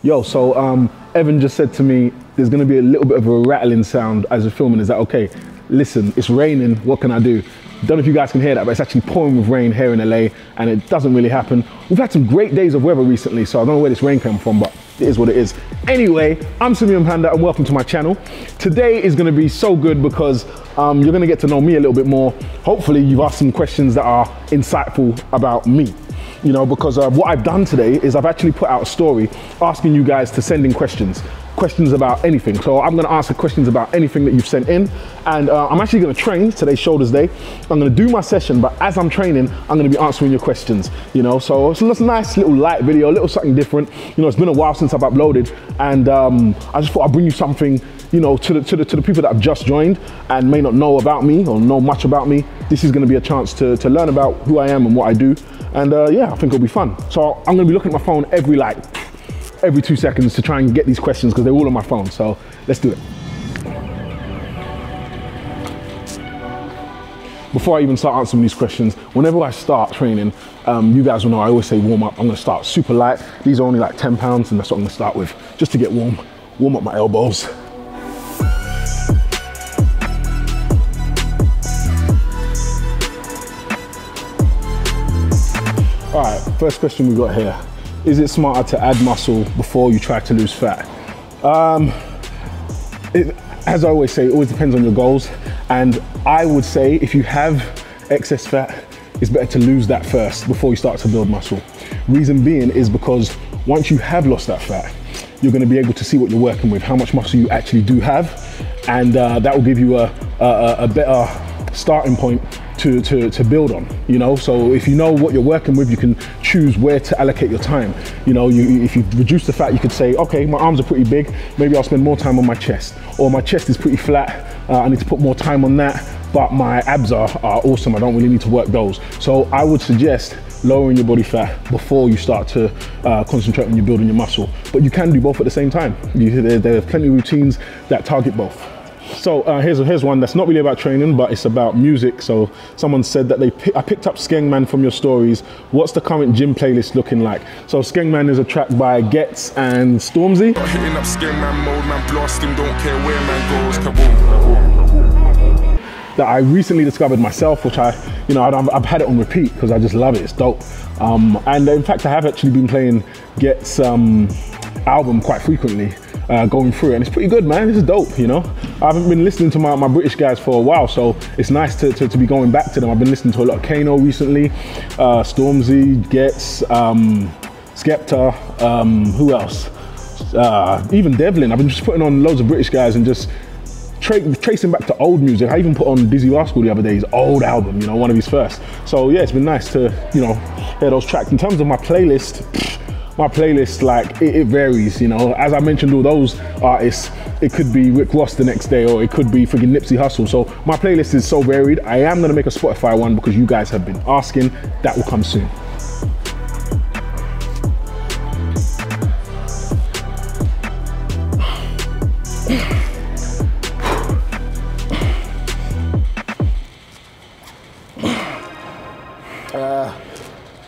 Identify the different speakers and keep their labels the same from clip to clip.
Speaker 1: Yo, so Evan just said to me, there's gonna be a little bit of a rattling sound as we're filming. Is that okay? Listen, it's raining, what can I do? Don't know if you guys can hear that, but it's actually pouring with rain here in LA, and it doesn't really happen. We've had some great days of weather recently, so I don't know where this rain came from, but it is what it is. Anyway, I'm Simeon Panda, and welcome to my channel. Today is gonna be so good because you're gonna get to know me a little bit more. Hopefully you've asked some questions that are insightful about me. You know, because what I've done today is I've actually put out a story asking you guys to send in questions about anything. So I'm gonna answer questions about anything that you've sent in, and I'm actually gonna train. Today's shoulders day. I'm gonna do my session, but as I'm training, I'm gonna be answering your questions, you know. So it's a nice little light video, a little something different. You know, it's been a while since I've uploaded, and I just thought I'd bring you something, you know, to the people that have just joined and may not know about me or know much about me. This is gonna be a chance to learn about who I am and what I do. And yeah, I think it'll be fun. So I'm gonna be looking at my phone every 2 seconds to try and get these questions because they're all on my phone. So let's do it. Before I even start answering these questions, whenever I start training, you guys will know I always say warm up. I'm gonna start super light. These are only like 10 pounds and that's what I'm gonna start with, just to get warm up my elbows. All right, first question we got here. Is it smarter to add muscle before you try to lose fat? As I always say, it always depends on your goals. And I would say if you have excess fat, it's better to lose that first before you start to build muscle. Reason being is because once you have lost that fat, you're gonna be able to see what you're working with, how much muscle you actually do have. And that will give you a better starting point to build on, you know. So if you know what you're working with, you can choose where to allocate your time. You know, if you reduce the fat, you could say, okay, my arms are pretty big, maybe I'll spend more time on my chest, or my chest is pretty flat, I need to put more time on that, but my abs are awesome, I don't really need to work those. So I would suggest lowering your body fat before you start to concentrate on you building your muscle. But you can do both at the same time. There are plenty of routines that target both. So here's one that's not really about training, but it's about music. So someone said that I picked up Skengman from your stories. What's the current gym playlist looking like? So Skengman is a track by Getz and Stormzy. Hitting up Skengman mode, man, blasting, don't care where man goes, kaboom. That I recently discovered myself, which I've had it on repeat because I just love it. It's dope. And in fact, I have actually been playing Getz' album quite frequently. Going through it, and it's pretty good, man. This is dope, you know. I haven't been listening to my British guys for a while, so it's nice to be going back to them. I've been listening to a lot of Kano recently, Stormzy, Getz, Skepta, who else? Even Devlin. I've been just putting on loads of British guys and just tracing back to old music. I even put on Dizzy Rascal the other day, his old album, you know, one of his first. So yeah, it's been nice to, you know, hear those tracks. In terms of my playlist, like it varies, you know. As I mentioned, all those artists, it could be Rick Ross the next day, or it could be friggin' Nipsey Hussle. So my playlist is so varied. I am gonna make a Spotify one because you guys have been asking. That will come soon.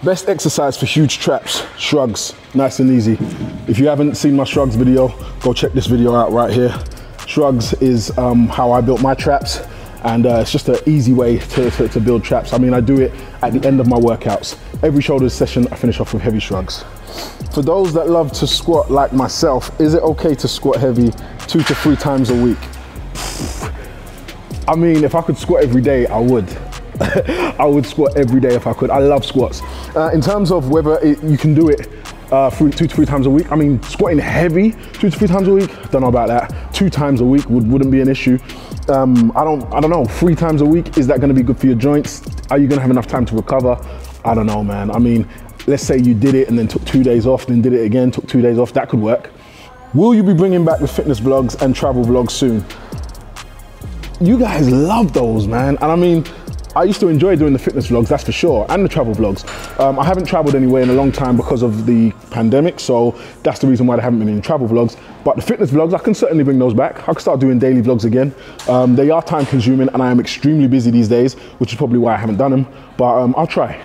Speaker 1: Best exercise for huge traps, shrugs, nice and easy. If you haven't seen my shrugs video, go check this video out right here. Shrugs is how I built my traps, and it's just an easy way to build traps. I mean, I do it at the end of my workouts. Every shoulders session, I finish off with heavy shrugs. For those that love to squat like myself, is it okay to squat heavy 2 to 3 times a week? I mean, if I could squat every day, I would. I would squat every day if I could. I love squats. In terms of whether you can do it 2 to 3 times a week, I mean, squatting heavy 2 to 3 times a week, don't know about that. 2 times a week wouldn't be an issue. I don't know, 3 times a week, is that gonna be good for your joints? Are you gonna have enough time to recover? I don't know, man. I mean, let's say you did it and then took 2 days off, then did it again, took 2 days off, that could work. Will you be bringing back the fitness vlogs and travel vlogs soon? You guys love those, man. And I mean, I used to enjoy doing the fitness vlogs, that's for sure, and the travel vlogs. I haven't traveled anywhere in a long time because of the pandemic, so that's the reason why there haven't been any travel vlogs. But the fitness vlogs, I can certainly bring those back. I can start doing daily vlogs again. They are time consuming and I am extremely busy these days, which is probably why I haven't done them. But I'll try.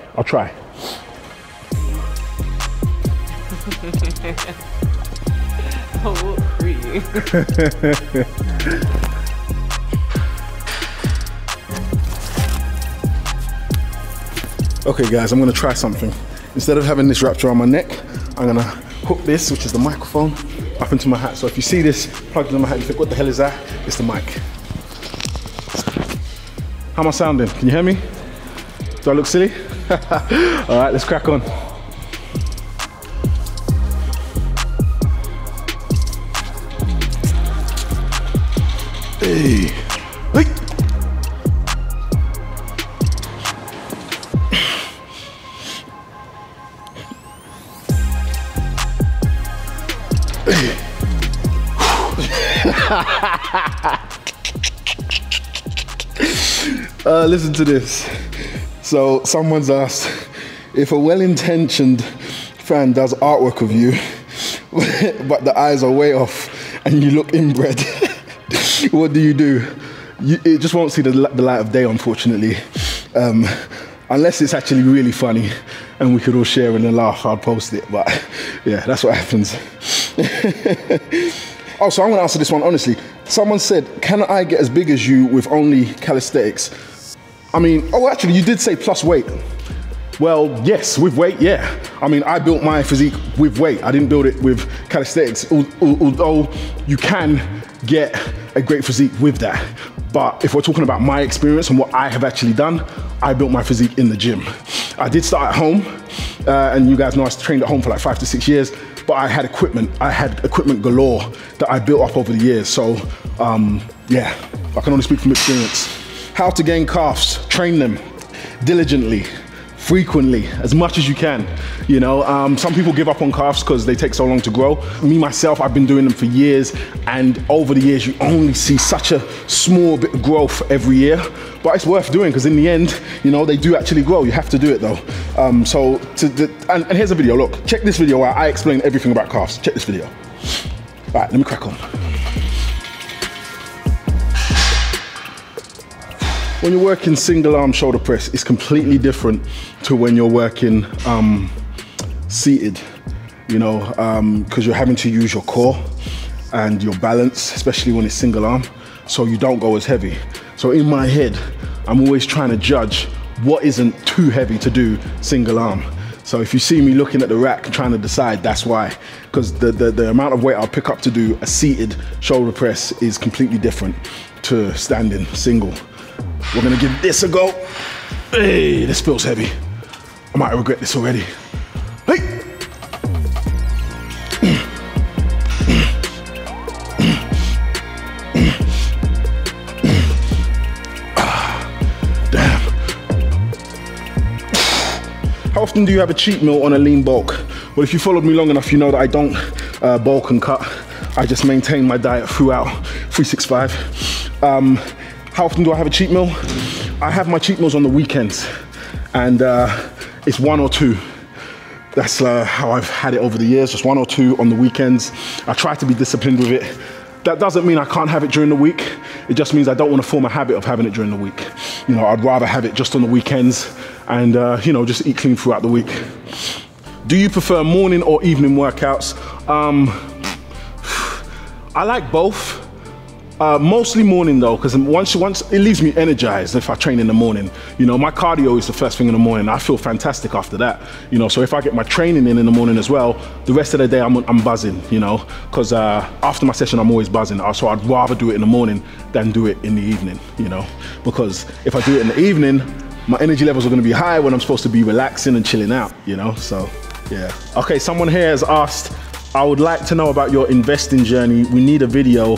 Speaker 2: Oh, pretty.
Speaker 1: Okay guys, I'm gonna try something. Instead of having this wrapped around my neck, I'm gonna hook this, which is the microphone, up into my hat. So if you see this plugged into my hat, you think, what the hell is that? It's the mic. How am I sounding? Can you hear me? Do I look silly? All right, let's crack on. Hey. Hey. Listen to this. So someone's asked, if a well-intentioned fan does artwork of you, but the eyes are way off and you look inbred, what do you do? It just won't see the light of day, unfortunately. Unless it's actually really funny and we could all share in a laugh, I'll post it. But yeah, that's what happens. Oh, so I'm gonna answer this one honestly. Someone said, can I get as big as you with only calisthenics? I mean, oh, actually, you did say plus weight. Well, yes, with weight, yeah. I mean, I built my physique with weight. I didn't build it with calisthenics, although you can get a great physique with that. But if we're talking about my experience and what I have actually done, I built my physique in the gym. I did start at home, and you guys know I trained at home for like 5 to 6 years, but I had equipment. I had equipment galore that I built up over the years. So, yeah, I can only speak from experience. How to gain calves, train them diligently, frequently, as much as you can. You know, some people give up on calves because they take so long to grow. Me, myself, I've been doing them for years, and over the years, you only see such a small bit of growth every year, but it's worth doing because in the end, you know, they do actually grow. You have to do it though. And here's a video, look, check this video where I explain everything about calves. Check this video. All right, let me crack on. When you're working single arm shoulder press, it's completely different to when you're working seated, you know, because you're having to use your core and your balance, especially when it's single arm, so you don't go as heavy. So in my head, I'm always trying to judge what isn't too heavy to do single arm. So if you see me looking at the rack and trying to decide, that's why, because the amount of weight I'll pick up to do a seated shoulder press is completely different to standing single. We're gonna give this a go. Hey, this feels heavy. I might regret this already. Hey! Damn. How often do you have a cheat meal on a lean bulk? Well, if you followed me long enough, you know that I don't bulk and cut. I just maintain my diet throughout 365. How often do I have a cheat meal? I have my cheat meals on the weekends, and it's 1 or 2. That's how I've had it over the years, just 1 or 2 on the weekends. I try to be disciplined with it. That doesn't mean I can't have it during the week. It just means I don't want to form a habit of having it during the week. You know, I'd rather have it just on the weekends and, you know, just eat clean throughout the week. Do you prefer morning or evening workouts? I like both. Mostly morning though, because once it leaves me energized if I train in the morning. You know, my cardio is the first thing in the morning. I feel fantastic after that. You know, so if I get my training in the morning as well, the rest of the day I'm buzzing. You know, because after my session I'm always buzzing. So I'd rather do it in the morning than do it in the evening. You know, because if I do it in the evening, my energy levels are going to be high when I'm supposed to be relaxing and chilling out. You know, so yeah. Okay, someone here has asked, I would like to know about your investing journey. We need a video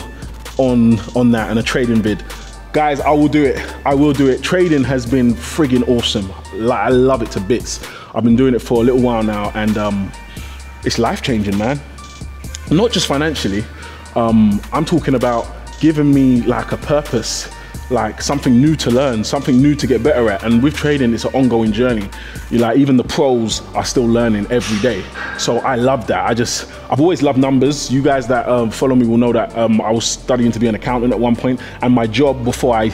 Speaker 1: on that and a trading vid. Guys, I will do it. I will do it. Trading has been friggin' awesome. Like, I love it to bits. I've been doing it for a little while now, and it's life-changing, man. Not just financially. I'm talking about giving me like a purpose, like something new to learn, something new to get better at. And with trading, it's an ongoing journey. Like, even the pros are still learning every day. So I love that. I've always loved numbers. You guys that follow me will know that I was studying to be an accountant at one point, and my job before I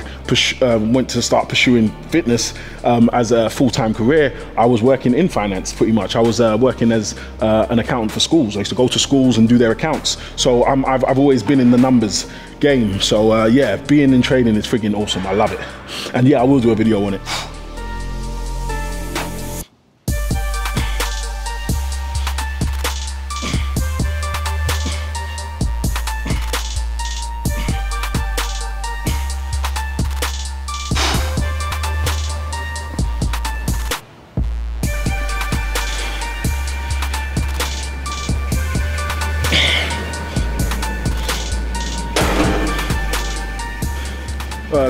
Speaker 1: went to start pursuing fitness as a full-time career, I was working in finance pretty much. I was working as an accountant for schools. I used to go to schools and do their accounts. So I've always been in the numbers game. So yeah, being in trading is freaking awesome. I love it. And yeah, I will do a video on it.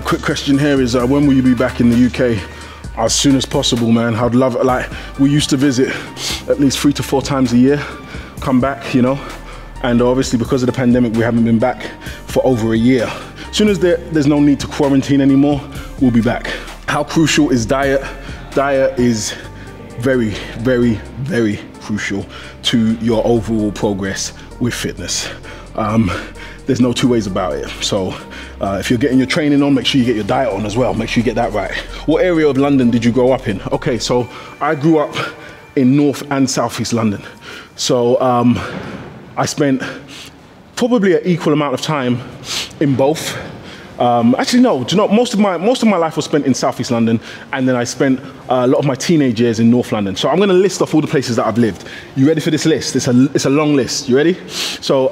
Speaker 1: Quick question here is when will you be back in the UK? As soon as possible, man. I'd love it. Like, we used to visit at least 3 to 4 times a year, come back, you know, and obviously because of the pandemic we haven't been back for over a year. As soon as there's no need to quarantine anymore, we'll be back. How crucial is diet? Diet is very, very, very crucial to your overall progress with fitness. There's no two ways about it. So if you're getting your training on, make sure you get your diet on as well. Make sure you get that right. What area of London did you grow up in? Okay, so I grew up in North and South East London. So I spent probably an equal amount of time in both. Actually, no, do you know, most of my life was spent in South East London, and then I spent a lot of my teenage years in North London. So I'm gonna list off all the places that I've lived. You ready for this list? It's a long list, you ready? So,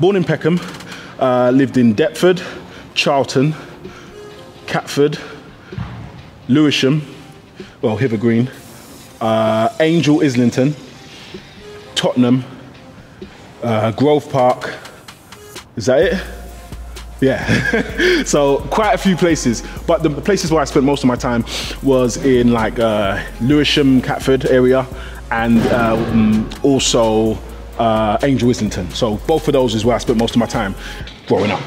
Speaker 1: born in Peckham, lived in Deptford, Charlton, Catford, Lewisham, well, Hither Green, Angel Islington, Tottenham, Grove Park. Is that it? Yeah, so quite a few places, but the places where I spent most of my time was in like Lewisham, Catford area, and also Angel Islington. So both of those is where I spent most of my time growing up.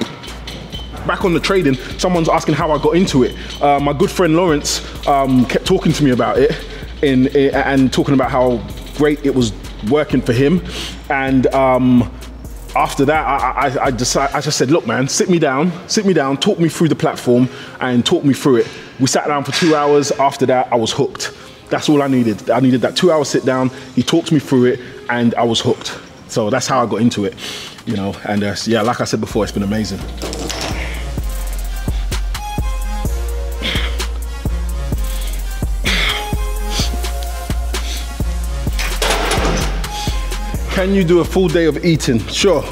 Speaker 1: Back on the trading, someone's asking how I got into it. My good friend Lawrence kept talking to me about it and talking about how great it was working for him, and after that, I just said, look, man, sit me down, talk me through the platform and talk me through it. We sat down for 2 hours. After that, I was hooked. That's all I needed. I needed that 2 hour sit down. He talked me through it and I was hooked. So that's how I got into it, you know, and yeah, like I said before, it's been amazing. Can you do a full day of eating? Sure,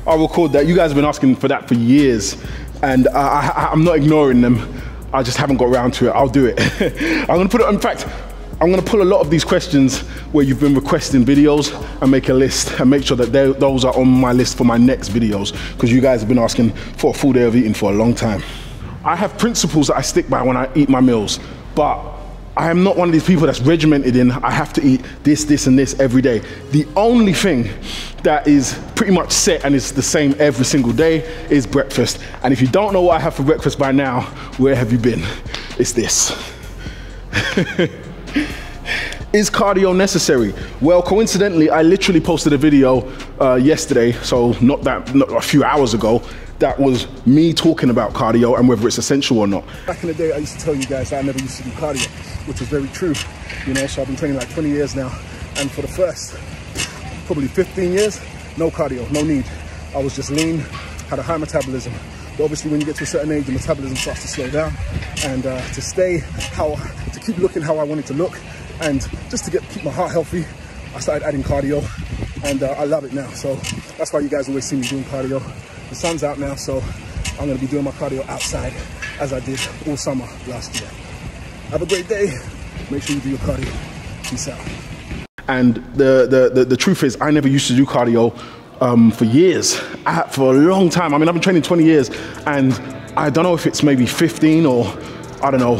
Speaker 1: I'll record that. You guys have been asking for that for years, and I'm not ignoring them. I just haven't got around to it. I'll do it. I'm gonna put it, in fact, I'm gonna pull a lot of these questions where you've been requesting videos and make a list and make sure that those are on my list for my next videos, because you guys have been asking for a full day of eating for a long time. I have principles that I stick by when I eat my meals, but I am not one of these people that's regimented in, I have to eat this, this, and this every day. The only thing that is pretty much set and is the same every single day is breakfast. And if you don't know what I have for breakfast by now, where have you been? It's this. Is cardio necessary? Well, coincidentally, I literally posted a video yesterday, so not a few hours ago, that was me talking about cardio and whether it's essential or not. Back in the day, I used to tell you guys that I never used to do cardio, which is very true. You know, so I've been training like 20 years now, and for the first probably 15 years, no cardio, no need. I was just lean, had a high metabolism. But obviously when you get to a certain age, the metabolism starts to slow down, and to keep looking how I wanted to look, and just to keep my heart healthy, I started adding cardio, and I love it now. So that's why you guys always see me doing cardio. The sun's out now, so I'm gonna be doing my cardio outside as I did all summer last year. Have a great day. Make sure you do your cardio. Peace out. And the truth is, I never used to do cardio for years, for a long time. I mean, I've been training 20 years, and I don't know if it's maybe 15 or, I don't know,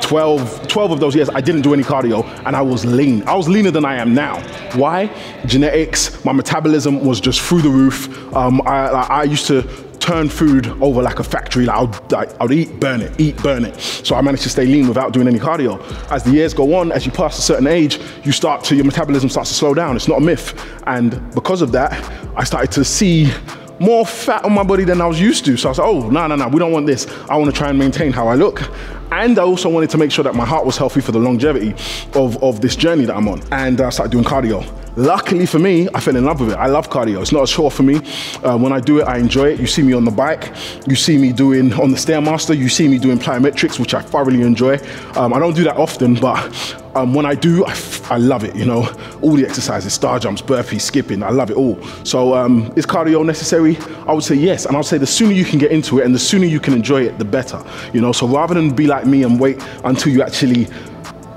Speaker 1: 12 of those years I didn't do any cardio, and I was lean. I was leaner than I am now. Why? Genetics, my metabolism was just through the roof. I used to turn food over like a factory. Like I'd eat, burn it. So I managed to stay lean without doing any cardio. As the years go on, as you pass a certain age, your metabolism starts to slow down. It's not a myth. And because of that, I started to see more fat on my body than I was used to. So I was like, oh, no, we don't want this. I want to try and maintain how I look. And I also wanted to make sure that my heart was healthy for the longevity of this journey that I'm on. And I started doing cardio. Luckily for me, I fell in love with it. I love cardio. It's not a chore for me. When I do it, I enjoy it. You see me on the bike. You see me doing on the Stairmaster. You see me doing plyometrics, which I thoroughly enjoy. I don't do that often, but when I do, I love it, you know. All the exercises, star jumps, burpees, skipping, I love it all. So is cardio necessary? I would say yes. And I would say the sooner you can get into it and the sooner you can enjoy it, the better. You know, so rather than be like me and wait until you actually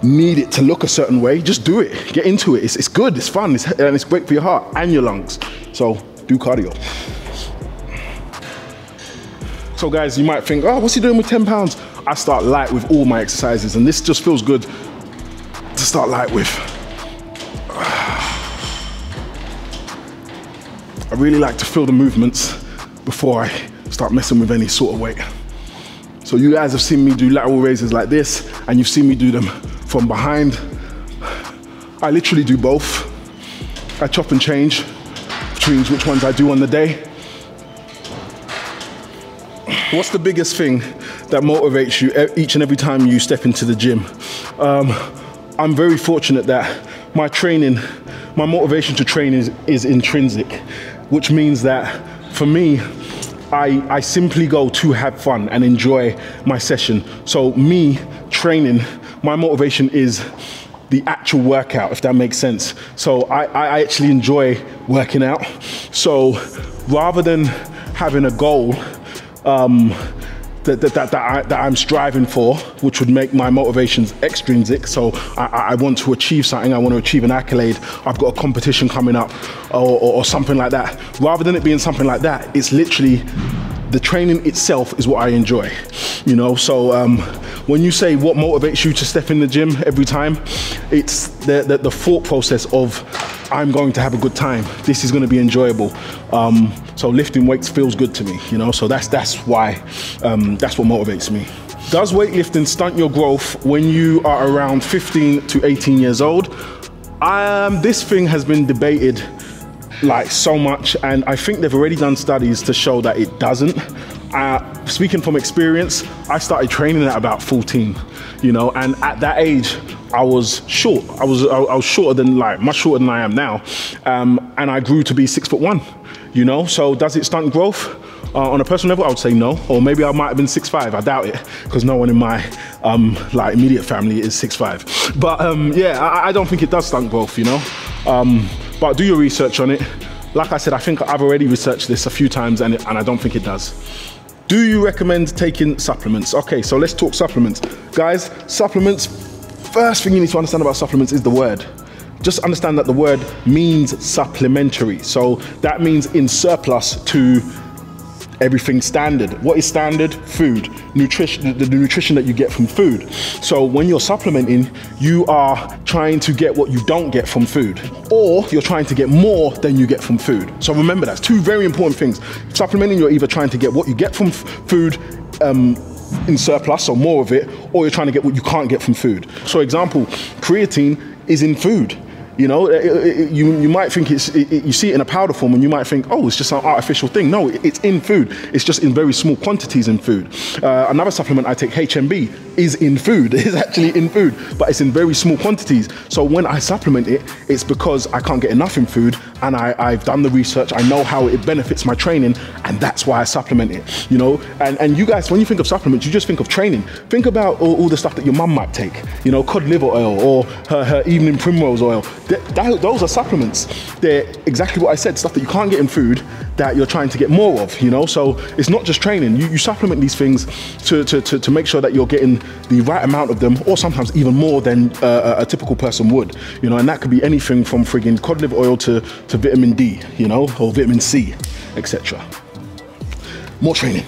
Speaker 1: need it to look a certain way, just do it. Get into it. It's good, it's fun, and it's great for your heart and your lungs. So do cardio. So guys, you might think, oh, what's he doing with 10 pounds? I start light with all my exercises, and this just feels good to start light with. I really like to feel the movements before I start messing with any sort of weight. So you guys have seen me do lateral raises like this, and you've seen me do them from behind. I literally do both. I chop and change between which ones I do on the day. What's the biggest thing that motivates you each and every time you step into the gym? I'm very fortunate that my motivation to train is intrinsic, which means that for me, I simply go to have fun and enjoy my session. So me training, my motivation is the actual workout, if that makes sense. So I actually enjoy working out. So rather than having a goal that I'm striving for, which would make my motivations extrinsic. So I want to achieve something, I want to achieve an accolade, I've got a competition coming up or something like that. Rather than it being something like that, it's literally the training itself is what I enjoy, you know? So when you say what motivates you to step in the gym every time, it's the thought process of, I'm going to have a good time. This is going to be enjoyable. So lifting weights feels good to me, you know. So that's why that's what motivates me. Does weightlifting stunt your growth when you are around 15 to 18 years old? This thing has been debated like so much, and I think they've already done studies to show that it doesn't. Speaking from experience, I started training at about 14, you know, and at that age, I was short. I was shorter than, like, much shorter than I am now, and I grew to be 6'1", you know. So does it stunt growth? On a personal level, I would say no, or maybe I might have been 6'5". I doubt it, because no one in my like immediate family is 6'5". But yeah, I don't think it does stunt growth, you know. But do your research on it. Like I said, I think I've already researched this a few times, and I don't think it does. Do you recommend taking supplements? Okay, so let's talk supplements. Guys, supplements, first thing you need to understand about supplements is the word. Just understand that the word means supplementary. So that means in surplus to everything standard. What is standard? Food, nutrition, the nutrition that you get from food. So when you're supplementing, you are trying to get what you don't get from food, or you're trying to get more than you get from food. So remember, that's two very important things. Supplementing, you're either trying to get what you get from food in surplus, so more of it, or you're trying to get what you can't get from food. So example, creatine is in food. You know, you might think you see it in a powder form, and you might think, oh, it's just an artificial thing. No, it's in food. It's just in very small quantities in food. Another supplement I take, HMB, is in food. It's actually in food, but it's in very small quantities. So when I supplement it, it's because I can't get enough in food, and I've done the research. I know how it benefits my training, and that's why I supplement it. You know, and you guys, when you think of supplements, you just think of training. Think about all the stuff that your mum might take. You know, cod liver oil, or her evening primrose oil. Those are supplements. They're exactly what I said, stuff that you can't get in food that you're trying to get more of, you know? So it's not just training. You supplement these things to make sure that you're getting the right amount of them, or sometimes even more than a typical person would, you know? And that could be anything from friggin' cod liver oil to vitamin D, you know, or vitamin C, etc. More training.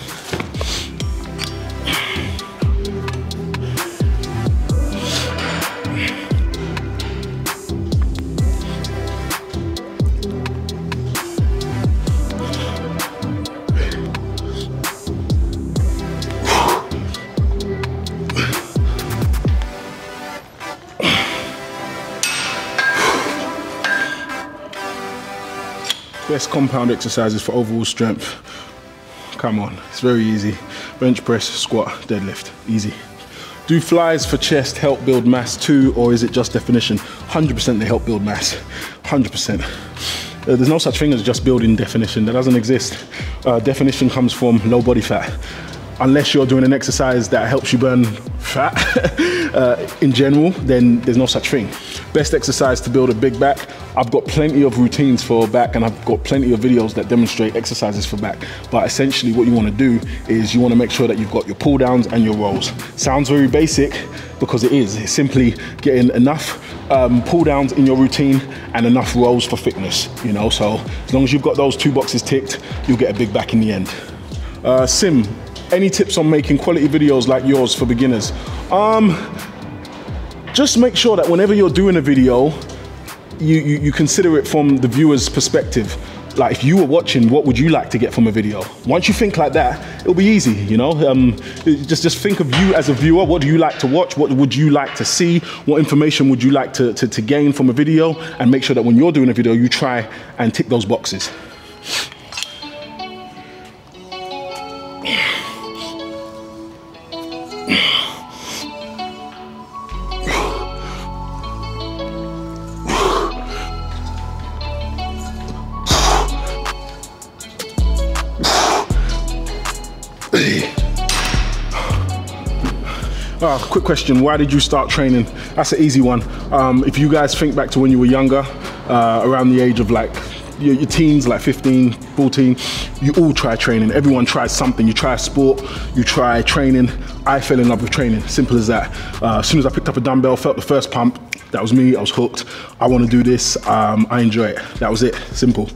Speaker 1: Best compound exercises for overall strength. Come on, it's very easy. Bench press, squat, deadlift, easy. Do flies for chest help build mass too, or is it just definition? 100% they help build mass, 100%. There's no such thing as just building definition, that doesn't exist. Definition comes from low body fat. Unless you're doing an exercise that helps you burn fat in general, then there's no such thing. Best exercise to build a big back. I've got plenty of routines for back, and I've got plenty of videos that demonstrate exercises for back. But essentially what you want to do is you want to make sure that you've got your pull downs and your rolls. Sounds very basic, because it is. It's simply getting enough pull downs in your routine and enough rolls for fitness, you know. So as long as you've got those 2 boxes ticked, you'll get a big back in the end. Sim, any tips on making quality videos like yours for beginners? Just make sure that whenever you're doing a video, you consider it from the viewer's perspective. Like, if you were watching, what would you like to get from a video? Once you think like that, it'll be easy, you know? Just think of you as a viewer. What do you like to watch? What would you like to see? What information would you like to gain from a video? And make sure that when you're doing a video, you try and tick those boxes. Quick question, why did you start training? That's an easy one. If you guys think back to when you were younger, around the age of like your teens, like 15, 14, you all try training. Everyone tries something. You try sport, you try training. I fell in love with training, simple as that. As soon as I picked up a dumbbell, felt the first pump, that was me, I was hooked. I want to do this, I enjoy it. That was it, simple.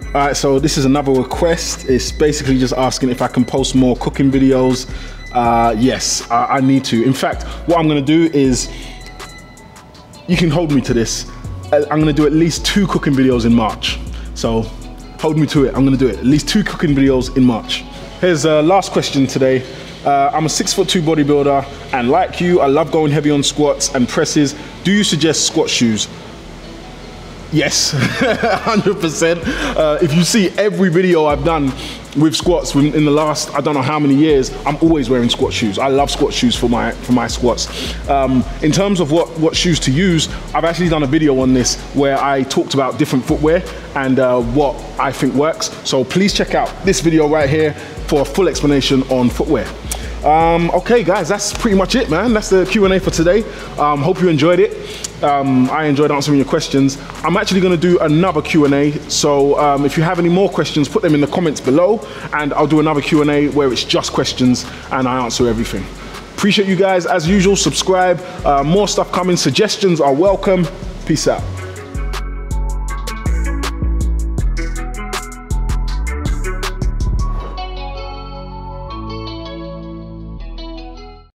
Speaker 1: All right, so this is another request. It's basically just asking if I can post more cooking videos. Yes, I need to. In fact, what I'm gonna do is, you can hold me to this. I'm gonna do at least 2 cooking videos in March. So hold me to it, I'm gonna do it. At least 2 cooking videos in March. Here's the last question today. I'm a 6'2" bodybuilder, and like you, I love going heavy on squats and presses. Do you suggest squat shoes? Yes, 100%. If you see every video I've done with squats in the last, I don't know how many years, I'm always wearing squat shoes. I love squat shoes for my squats. In terms of what shoes to use, I've actually done a video on this where I talked about different footwear and what I think works. So please check out this video right here for a full explanation on footwear. Okay guys, that's pretty much it, man. That's the Q&A for today. Hope you enjoyed it. I enjoyed answering your questions. I'm actually going to do another Q&A, so if you have any more questions, put them in the comments below, and I'll do another Q&A where it's just questions and I answer everything. Appreciate you guys as usual. Subscribe, more stuff coming, suggestions are welcome. Peace out.